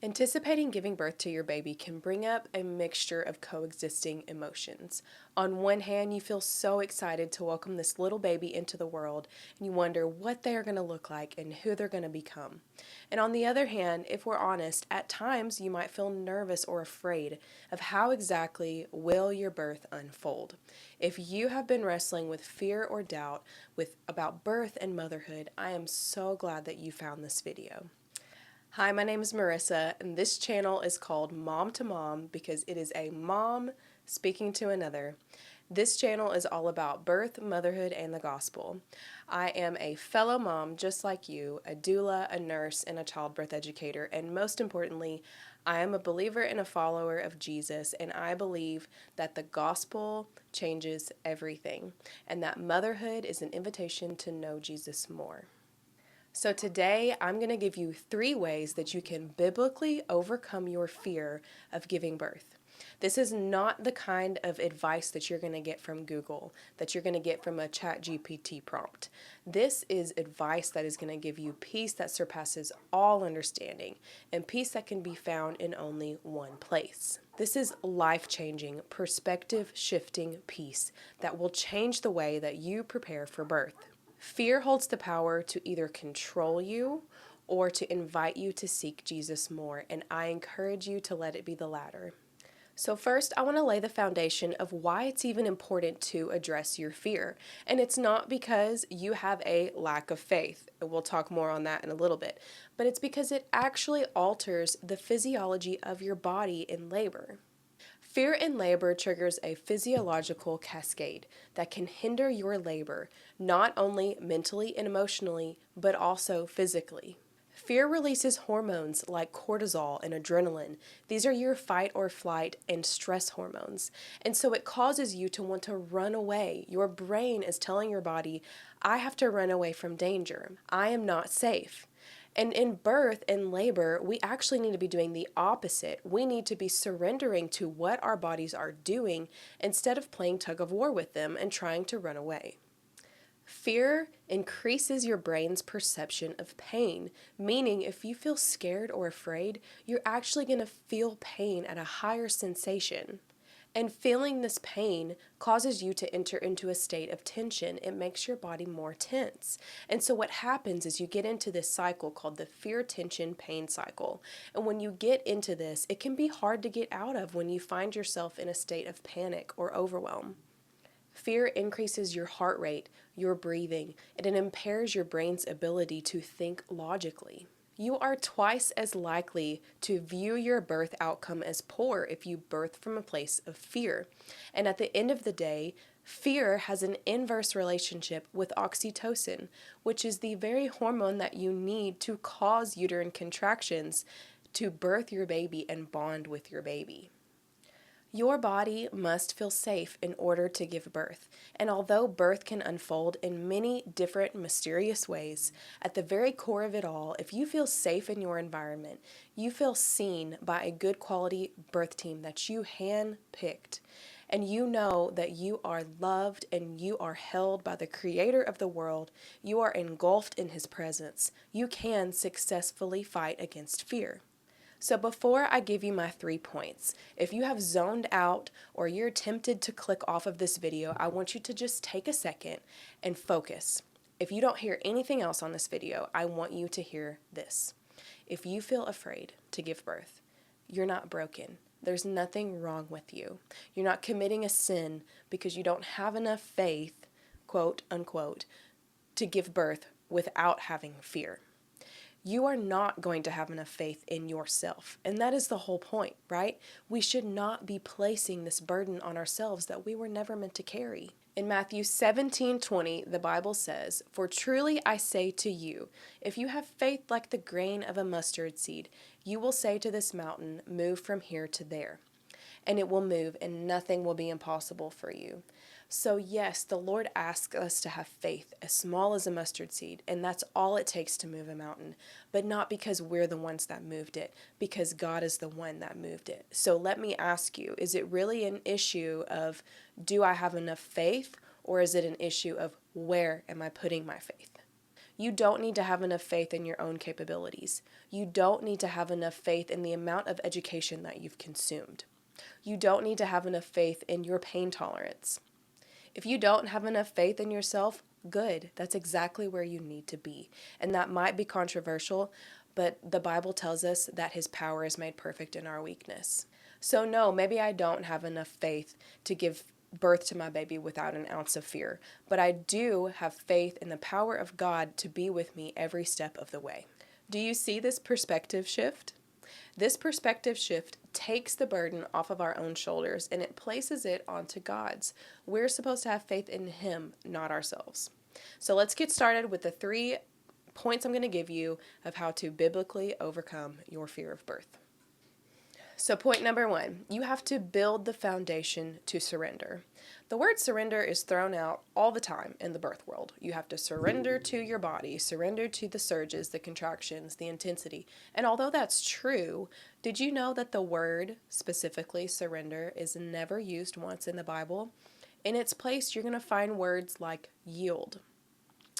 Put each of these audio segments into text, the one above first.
Anticipating giving birth to your baby can bring up a mixture of coexisting emotions. On one hand, you feel so excited to welcome this little baby into the world, and you wonder what they are going to look like and who they're going to become. And on the other hand, if we're honest, at times you might feel nervous or afraid of how exactly will your birth unfold. If you have been wrestling with fear or doubt about birth and motherhood, I am so glad that you found this video. Hi, my name is Marissa, and this channel is called Mom to Mom because it is a mom speaking to another. This channel is all about birth, motherhood, and the gospel. I am a fellow mom just like you, a doula, a nurse, and a childbirth educator, and most importantly, I am a believer and a follower of Jesus, and I believe that the gospel changes everything, and that motherhood is an invitation to know Jesus more. So today I'm going to give you 3 ways that you can biblically overcome your fear of giving birth. This is not the kind of advice that you're going to get from Google, that you're going to get from a ChatGPT prompt. This is advice that is going to give you peace that surpasses all understanding, and peace that can be found in only one place. This is life-changing, perspective-shifting peace that will change the way that you prepare for birth. Fear holds the power to either control you or to invite you to seek Jesus more, and I encourage you to let it be the latter. So first, I want to lay the foundation of why it's even important to address your fear. And it's not because you have a lack of faith. We'll talk more on that in a little bit. But it's because it actually alters the physiology of your body in labor. Fear in labor triggers a physiological cascade that can hinder your labor, not only mentally and emotionally, but also physically. Fear releases hormones like cortisol and adrenaline. These are your fight or flight and stress hormones. And so it causes you to want to run away. Your brain is telling your body, I have to run away from danger. I am not safe. And in birth and labor, we actually need to be doing the opposite. We need to be surrendering to what our bodies are doing instead of playing tug of war with them and trying to run away. Fear increases your brain's perception of pain, meaning if you feel scared or afraid, you're actually going to feel pain at a higher sensation. And feeling this pain causes you to enter into a state of tension. It makes your body more tense. And so what happens is you get into this cycle called the fear, tension, pain cycle. And when you get into this, it can be hard to get out of when you find yourself in a state of panic or overwhelm. Fear increases your heart rate, your breathing, and it impairs your brain's ability to think logically. You are twice as likely to view your birth outcome as poor if you birth from a place of fear. And at the end of the day, fear has an inverse relationship with oxytocin, which is the very hormone that you need to cause uterine contractions to birth your baby and bond with your baby. Your body must feel safe in order to give birth, and although birth can unfold in many different mysterious ways, at the very core of it all, if you feel safe in your environment, you feel seen by a good quality birth team that you hand-picked, and you know that you are loved and you are held by the Creator of the world, you are engulfed in His presence, you can successfully fight against fear. So before I give you my 3 points, if you have zoned out or you're tempted to click off of this video, I want you to just take a second and focus. If you don't hear anything else on this video, I want you to hear this. If you feel afraid to give birth, you're not broken. There's nothing wrong with you. You're not committing a sin because you don't have enough faith, quote unquote, to give birth without having fear. You are not going to have enough faith in yourself. And that is the whole point, right? We should not be placing this burden on ourselves that we were never meant to carry. In Matthew 17:20, the Bible says, "For truly I say to you, if you have faith like the grain of a mustard seed, you will say to this mountain, 'Move from here to there.' And it will move, and nothing will be impossible for you." So yes, the Lord asks us to have faith as small as a mustard seed, and that's all it takes to move a mountain, but not because we're the ones that moved it, because God is the one that moved it. So let me ask you, is it really an issue of, do I have enough faith, or is it an issue of, where am I putting my faith? You don't need to have enough faith in your own capabilities. You don't need to have enough faith in the amount of education that you've consumed. You don't need to have enough faith in your pain tolerance. If you don't have enough faith in yourself, good. That's exactly where you need to be. And that might be controversial, but the Bible tells us that His power is made perfect in our weakness. So, no, maybe I don't have enough faith to give birth to my baby without an ounce of fear, but I do have faith in the power of God to be with me every step of the way. Do you see this perspective shift? This perspective shift takes the burden off of our own shoulders and it places it onto God's. We're supposed to have faith in Him, not ourselves. So let's get started with the 3 points I'm going to give you of how to biblically overcome your fear of birth. So point number 1, you have to build the foundation to surrender. The word surrender is thrown out all the time in the birth world. You have to surrender to your body, surrender to the surges, the contractions, the intensity. And although that's true, did you know that the word, specifically surrender, is never used once in the Bible? In its place, you're going to find words like yield,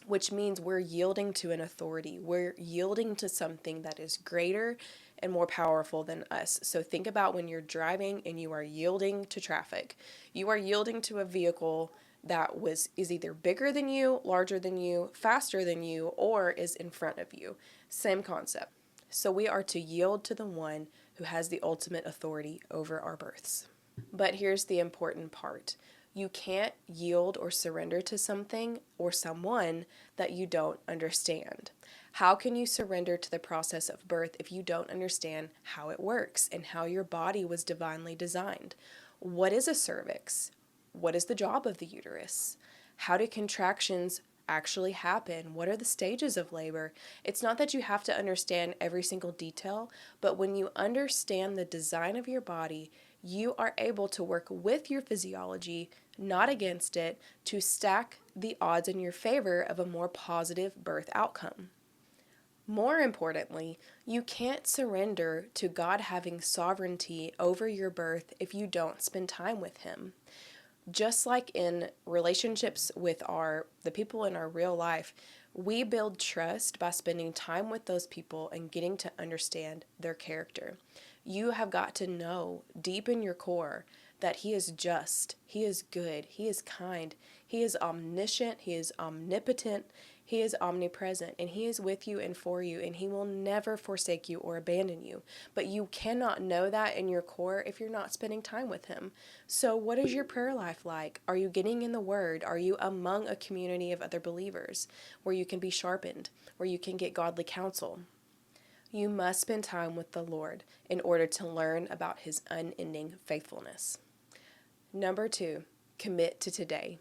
which means we're yielding to an authority. We're yielding to something that is greater and more powerful than us. So think about when you're driving and you are yielding to traffic. You are yielding to a vehicle that is either bigger than you, larger than you, faster than you, or is in front of you. Same concept. So we are to yield to the one who has the ultimate authority over our births. But here's the important part. You can't yield or surrender to something or someone that you don't understand. How can you surrender to the process of birth if you don't understand how it works and how your body was divinely designed? What is a cervix? What is the job of the uterus? How do contractions actually happen? What are the stages of labor? It's not that you have to understand every single detail, but when you understand the design of your body, you are able to work with your physiology, not against it, to stack the odds in your favor of a more positive birth outcome. More importantly, you can't surrender to God having sovereignty over your birth if you don't spend time with Him. Just like in relationships with the people in our real life, we build trust by spending time with those people and getting to understand their character. You have got to know deep in your core that He is just, He is good, He is kind, He is omniscient, He is omnipotent, He is omnipresent, and He is with you and for you, and He will never forsake you or abandon you. But you cannot know that in your core if you're not spending time with Him. So what is your prayer life like? Are you getting in the Word? Are you among a community of other believers where you can be sharpened, where you can get godly counsel? You must spend time with the Lord in order to learn about His unending faithfulness. Number 2, commit to today.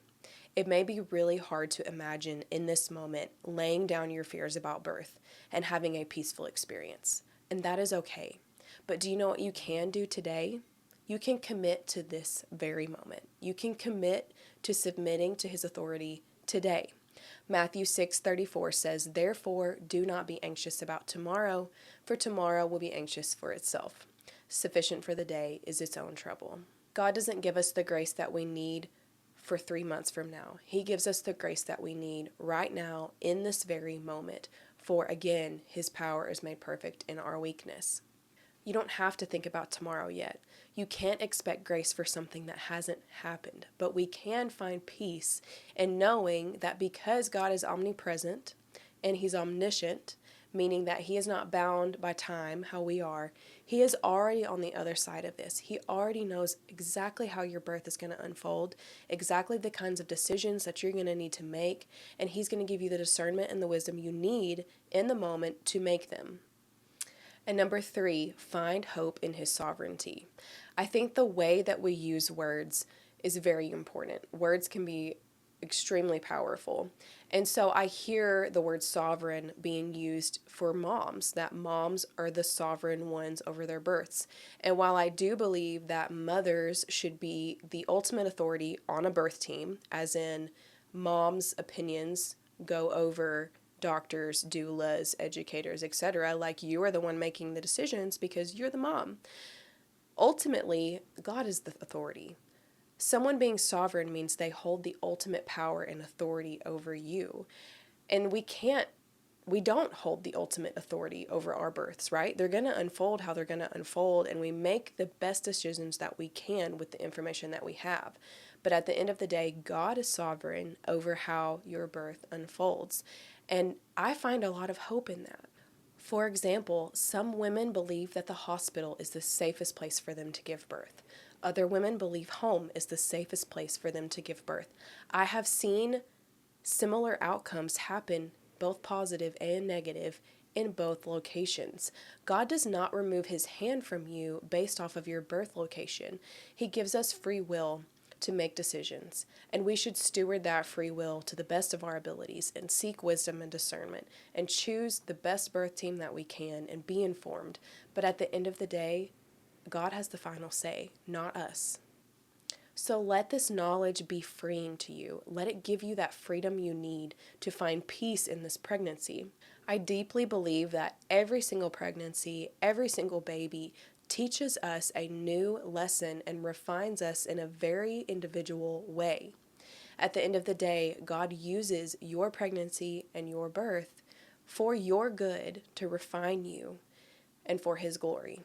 It may be really hard to imagine in this moment laying down your fears about birth and having a peaceful experience, and that is okay. But do you know what you can do today? You can commit to this very moment. You can commit to submitting to His authority today. Matthew 6:34 says, "Therefore, do not be anxious about tomorrow, for tomorrow will be anxious for itself. Sufficient for the day is its own trouble." God doesn't give us the grace that we need for 3 months from now. He gives us the grace that we need right now in this very moment. For again, His power is made perfect in our weakness. You don't have to think about tomorrow yet. You can't expect grace for something that hasn't happened. But we can find peace in knowing that because God is omnipresent and He's omniscient, meaning that He is not bound by time how we are, He is already on the other side of this. He already knows exactly how your birth is going to unfold, exactly the kinds of decisions that you're going to need to make, and He's going to give you the discernment and the wisdom you need in the moment to make them. And number 3, find hope in His sovereignty. I think the way that we use words is very important. Words can be extremely powerful. And so I hear the word sovereign being used for moms, that moms are the sovereign ones over their births. And while I do believe that mothers should be the ultimate authority on a birth team, as in moms' opinions go over doctors, doulas, educators, etc., like you are the one making the decisions because you're the mom. Ultimately, God is the authority. Someone being sovereign means they hold the ultimate power and authority over you. And we can't we don't hold the ultimate authority over our births, right? They're going to unfold how they're going to unfold, and we make the best decisions that we can with the information that we have. But at the end of the day, God is sovereign over how your birth unfolds. And I find a lot of hope in that. For example, some women believe that the hospital is the safest place for them to give birth. Other women believe home is the safest place for them to give birth. I have seen similar outcomes happen, both positive and negative, in both locations. God does not remove his hand from you based off of your birth location. He gives us free will to make decisions, and we should steward that free will to the best of our abilities and seek wisdom and discernment and choose the best birth team that we can and be informed. But at the end of the day, God has the final say, not us. So let this knowledge be freeing to you. Let it give you that freedom you need to find peace in this pregnancy. I deeply believe that every single pregnancy, every single baby teaches us a new lesson and refines us in a very individual way. At the end of the day, God uses your pregnancy and your birth for your good to refine you and for his glory.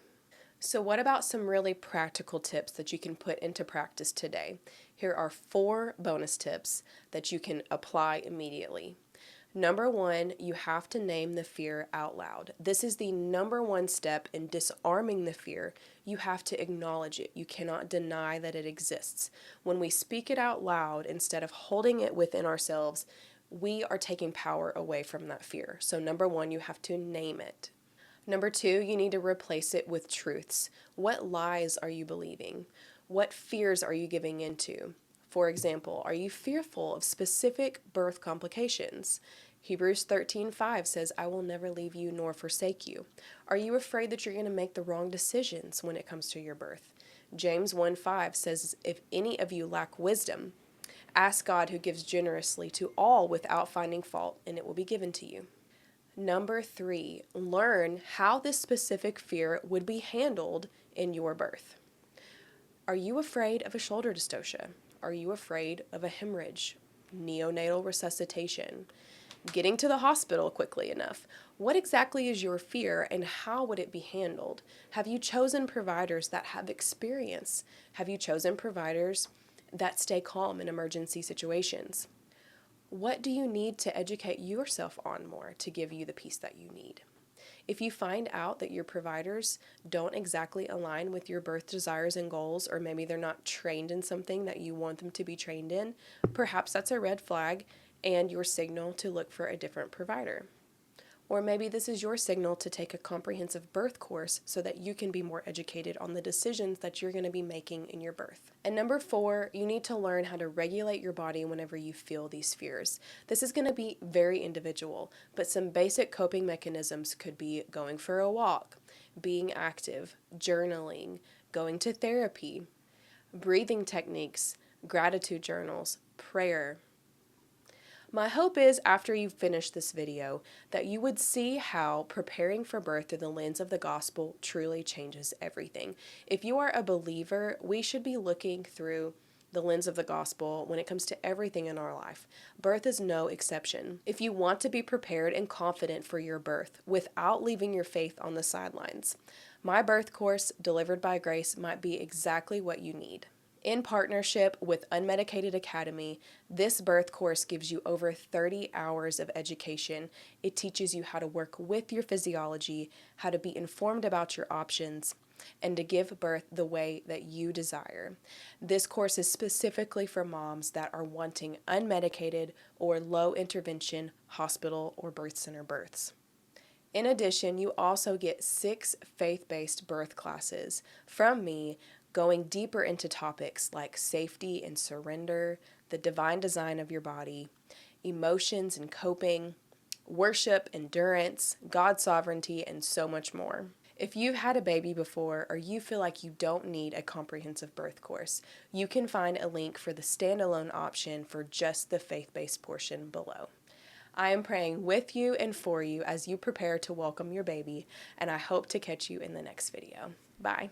So what about some really practical tips that you can put into practice today? Here are 4 bonus tips that you can apply immediately. Number 1, you have to name the fear out loud. This is the number 1 step in disarming the fear. You have to acknowledge it. You cannot deny that it exists. When we speak it out loud, instead of holding it within ourselves, we are taking power away from that fear. So number 1, you have to name it. Number 2, you need to replace it with truths. What lies are you believing? What fears are you giving into? For example, are you fearful of specific birth complications? Hebrews 13:5 says, I will never leave you nor forsake you. Are you afraid that you're going to make the wrong decisions when it comes to your birth? James 1:5 says, if any of you lack wisdom, ask God who gives generously to all without finding fault, and it will be given to you. Number 3, learn how this specific fear would be handled in your birth. Are you afraid of a shoulder dystocia? Are you afraid of a hemorrhage, neonatal resuscitation, getting to the hospital quickly enough? What exactly is your fear and how would it be handled? Have you chosen providers that have experience? Have you chosen providers that stay calm in emergency situations? What do you need to educate yourself on more to give you the peace that you need? If you find out that your providers don't exactly align with your birth desires and goals, or maybe they're not trained in something that you want them to be trained in, perhaps that's a red flag and your signal to look for a different provider. Or maybe this is your signal to take a comprehensive birth course so that you can be more educated on the decisions that you're going to be making in your birth. And number 4, you need to learn how to regulate your body whenever you feel these fears. This is going to be very individual, but some basic coping mechanisms could be going for a walk, being active, journaling, going to therapy, breathing techniques, gratitude journals, prayer. My hope is after you finish this video that you would see how preparing for birth through the lens of the gospel truly changes everything. If you are a believer, we should be looking through the lens of the gospel when it comes to everything in our life. Birth is no exception. If you want to be prepared and confident for your birth without leaving your faith on the sidelines, my birth course, Delivered by Grace, might be exactly what you need. In partnership with Unmedicated Academy, this birth course gives you over 30 hours of education. It teaches you how to work with your physiology, how to be informed about your options, and to give birth the way that you desire. This course is specifically for moms that are wanting unmedicated or low intervention hospital or birth center births. In addition, you also get 6 faith-based birth classes from me, going deeper into topics like safety and surrender, the divine design of your body, emotions and coping, worship, endurance, God's sovereignty, and so much more. If you've had a baby before or you feel like you don't need a comprehensive birth course, you can find a link for the standalone option for just the faith-based portion below. I am praying with you and for you as you prepare to welcome your baby, and I hope to catch you in the next video. Bye.